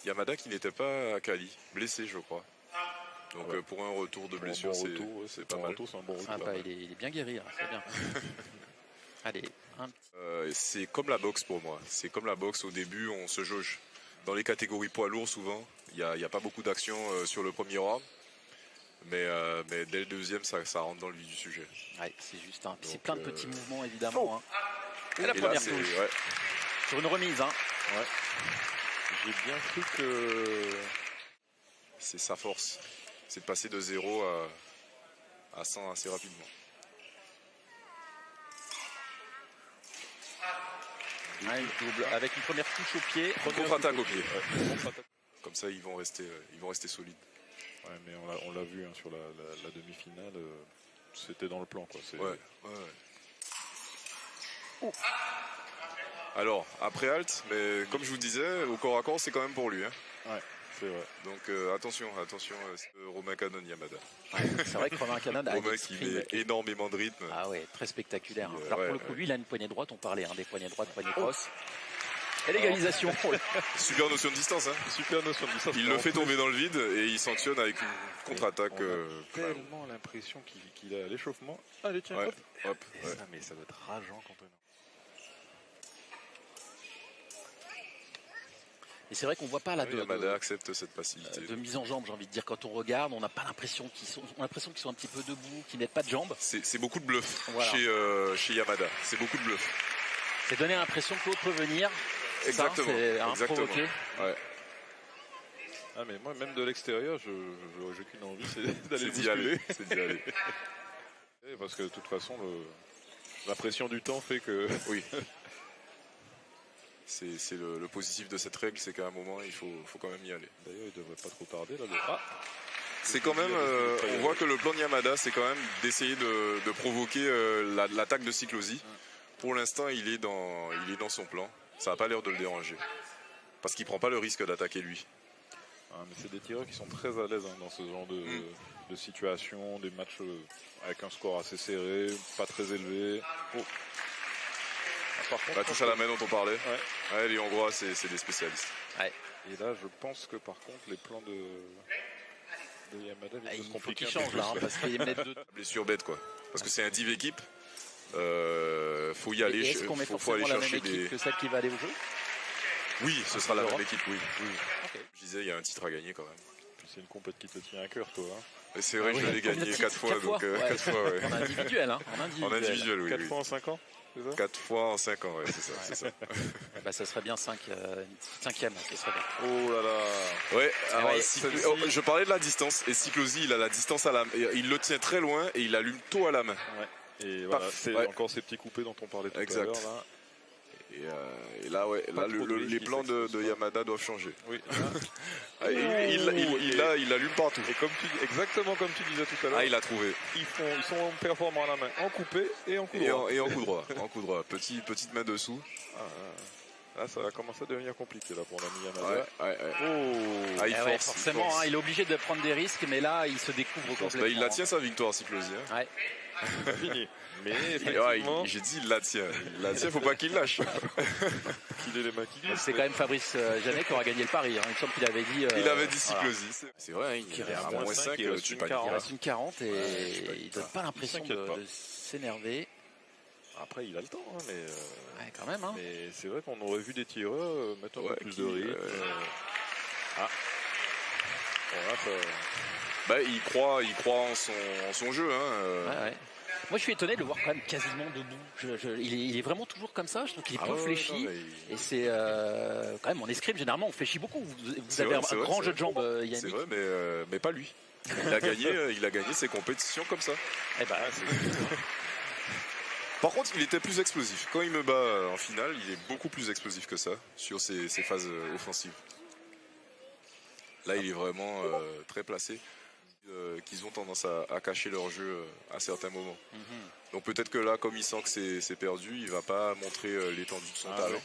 Yamada qui n'était pas à Cali, blessé je crois. Donc pour un retour de blessure, c'est pas mal. C'est un bon retour. Ah bah, il est bien guéri, hein, c'est bien. Allez, un petit... c'est comme la boxe pour moi. C'est comme la boxe, au début on se jauge. Dans les catégories poids lourds souvent, il n'y a pas beaucoup d'action sur le premier round. Mais dès le deuxième, ça rentre dans le vif du sujet. Ouais, c'est juste c'est plein de petits mouvements évidemment. Hein. Et la Et première là, touche. ouais. Sur une remise. Hein. Ouais. J'ai bien cru que... C'est sa force. C'est de passer de 0 à 100 assez rapidement. Ouais, double, avec une première touche au pied. Contre-attaque au pied. Ouais. Comme ça, ils vont rester solides. Ouais, mais on l'a vu hein, sur la demi-finale, c'était dans le plan. Quoi. Ouais. Oh. Alors, après Alt, mais comme je vous disais, au corps à corps, c'est quand même pour lui. Hein. Ouais, c'est vrai. Donc attention, Romain Canon Yamada. Ouais, c'est vrai que Romain Canon a Romain qui met énormément de rythme. Ah ouais, très spectaculaire. Alors pour le coup, lui, il a une poignée droite, on parlait des poignées droites, poignées grosses. Et l'égalisation. Super notion de distance. Hein. Super notion de distance. Il le fait tomber dans le vide et il sanctionne avec une contre-attaque. On a tellement l'impression qu'il a l'échauffement. Allez, tiens, ouais, hop. Ouais. Ah, mais ça doit être rageant quand on est... Et c'est vrai qu'on voit pas là Yamada accepte cette passivité. De mise en jambe, j'ai envie de dire. Quand on regarde, on n'a pas l'impression qu'ils sont un petit peu debout, qu'ils mettent pas de jambes. C'est beaucoup de bluff voilà. chez Yamada. C'est beaucoup de bluff. C'est donner l'impression que l'autre peut venir. Exactement. C'est provoqué. Ouais. Ah mais moi même de l'extérieur, j'ai qu'une envie, c'est d'aller d'y aller. C'est d'y aller. Parce que de toute façon, la pression du temps fait que... Oui. C'est le positif de cette règle, c'est qu'à un moment, il faut quand même y aller. D'ailleurs, il devrait pas trop tarder là. C'est quand même, on voit que le plan de Yamada, c'est quand même d'essayer de provoquer l'attaque de Siklosi. Pour l'instant, il est dans son plan. Ça n'a pas l'air de le déranger. Parce qu'il ne prend pas le risque d'attaquer lui. Ah, mais c'est des tireurs qui sont très à l'aise hein, dans ce genre de situation, des matchs avec un score assez serré, pas très élevé. Oh. Par contre, la touche à la main dont on parlait. Ouais, les Hongrois, c'est des spécialistes. Ouais. Et là, je pense que par contre, les plans de Yamada, il faut qu'il change là, hein, parce qu'il y a deux. Blessure bête quoi. Parce que c'est un div équipe. Faut y aller. Est-ce qu'on met forcément la même équipe que celle qui va aller au jeu? Oui, ce sera la même équipe, oui. Okay. Je disais, il y a un titre à gagner quand même. Puis c'est une compète qui te tient à cœur, toi. Hein. Et c'est vrai que je l'ai gagné 4 fois. Donc, 4 fois, ouais. En individuel, hein. En individuel, oui. 4 fois en 5 ans, c'est ça? 4 fois en 5 ans, ouais, c'est ça. Bah, ça serait bien 5e, ça serait bien. Oh là là. Ouais, alors, je parlais de la distance. Et Siklosi, il a la distance à la main. Il le tient très loin et il allume tôt à la main. Ouais. Et voilà, c'est encore ces petits coupés dont on parlait tout à l'heure. Là. Et là, les plans de Yamada doivent changer. Oui. il allume partout. Et exactement comme tu disais tout à l'heure. Ah, il a trouvé. Ils sont performants à la main, en coupé et en coup droit. Et en coup droit. Petite main dessous. Là, ça va commencer à devenir compliqué là pour l'ami Yamada. Il force, forcément, il est obligé de prendre des risques, mais là, il se découvre complètement. Il la tient sa victoire, Siklosi. Hein. C'est fini. Mais effectivement, j'ai dit il la tient. Faut pas qu'il lâche. Qu'il ait les mains qui glissent. C'est quand même Fabrice Janet qui aura gagné le pari. Hein. Il me semble qu'il avait dit. Il avait dit Siklosi. Voilà. C'est vrai, il reste à moins 5, il reste une 40 et il donne pas l'impression de s'énerver. Après, il a le temps, hein, mais. Ouais, quand même. Hein. Mais c'est vrai qu'on aurait vu des tireurs mettre un peu plus de rythme. Il croit en son jeu. Hein. Moi, je suis étonné de le voir quand même quasiment debout. Il est vraiment toujours comme ça. Je trouve qu'il est peu fléchi. Et c'est quand même en escrime. Généralement, on fléchit beaucoup. Vous avez un grand jeu de jambes, Yannick. C'est vrai, mais pas lui. Il a gagné ses compétitions comme ça. Par contre, il était plus explosif. Quand il me bat en finale, il est beaucoup plus explosif que ça sur ses phases offensives. Là, il est vraiment très placé. Qu'ils ont tendance à cacher leur jeu à certains moments. Donc peut-être que là, comme il sent que c'est perdu, il va pas montrer l'étendue de son talent.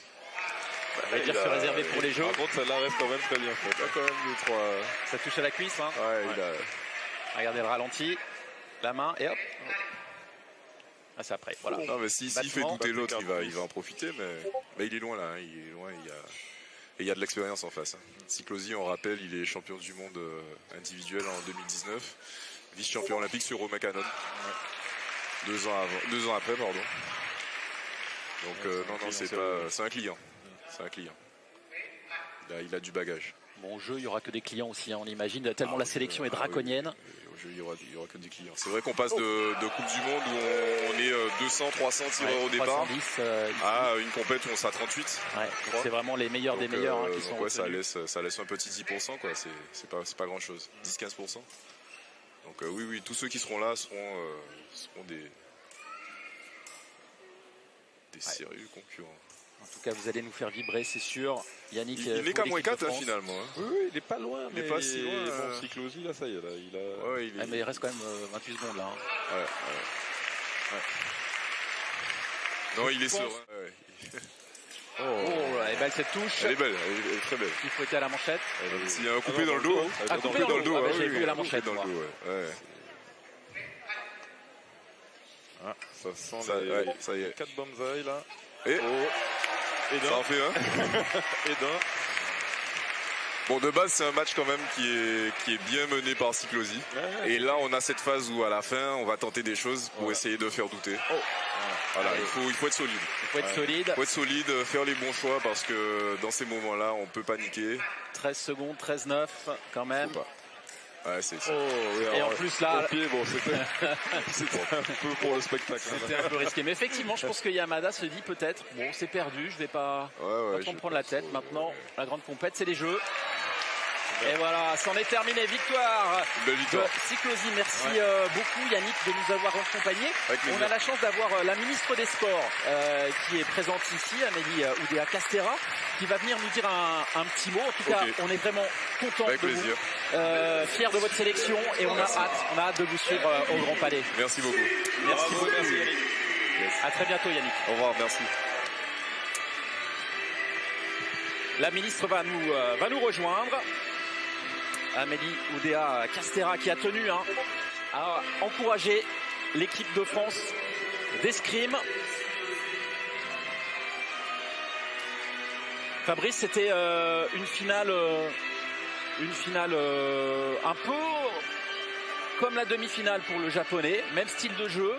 On va dire se réserver pour les jeux. Par contre, celle-là reste quand même très bien faite. Quand même 2-3. Ça touche à la cuisse. Hein. Regardez le ralenti, la main et hop. Ah, c'est après. Voilà. Non, mais s'il fait douter l'autre, il va en profiter. Mais il est loin là. Il est loin. Et il y a de l'expérience en face. Siklosi, on rappelle, il est champion du monde individuel en 2019, vice-champion olympique sur Roma Canon. 2 ans après, pardon. Donc non, c'est un client. C'est un client. Il a du bagage. Bon, au jeu, il n'y aura que des clients aussi, on imagine, tellement la sélection est draconienne. Au jeu, il y aura que des clients. C'est vrai qu'on passe de Coupe du Monde où on est 200, 300 tireurs au départ 310, à une compète où on sera 38. Ouais, c'est vraiment les meilleurs des meilleurs qui sont ça laisse un petit 10%, quoi. C'est pas grand chose. 10-15%. Donc oui, tous ceux qui seront là seront des sérieux concurrents. En tout cas, vous allez nous faire vibrer, c'est sûr. Yannick, il n'est qu'à moins 4 finalement. Oui, il n'est pas loin. Il n'est pas si loin. Bon, Siklosi, là, ça y est. Là, mais il reste quand même 28 secondes là. Ouais. Non, il est serein. Elle est belle cette touche. Elle est belle, elle est très belle. Il faut être à la manchette. Il y a un coupé dans le dos. Coupé dans le dos. J'avais vu la manchette. Ça sent ça y est. 4 bonsaïs là. Et ça en fait un. Et d'un. Bon, de base, c'est un match quand même qui est bien mené par Siklosi. Et là, on a cette phase où à la fin, on va tenter des choses pour essayer de faire douter. Voilà, il faut être solide. Il faut être solide. Faire les bons choix parce que dans ces moments-là, on peut paniquer. 13 secondes, 13-9 quand même. Ouais, c'est ça. Et en plus là, c'était un peu pour le spectacle. C'était un peu risqué. Mais effectivement, je pense que Yamada se dit peut-être, bon, c'est perdu, je vais pas trop me prendre la tête. Maintenant, la grande compète, c'est les jeux. Et voilà, c'en est terminé. Victoire de Siklosi. Merci beaucoup Yannick de nous avoir accompagnés. On a la chance d'avoir la ministre des Sports qui est présente ici, Amélie Oudéa Castéra, qui va venir nous dire un petit mot. En tout cas, on est vraiment content de plaisir. vous, fiers de votre sélection et on a hâte de vous suivre au Grand Palais. Merci beaucoup. Merci beaucoup Yannick. À très bientôt Yannick. Au revoir, merci. La ministre va nous rejoindre. Amélie Oudéa Castéra qui a tenu à encourager l'équipe de France d'escrime. Fabrice, c'était une finale un peu comme la demi-finale pour le japonais, même style de jeu.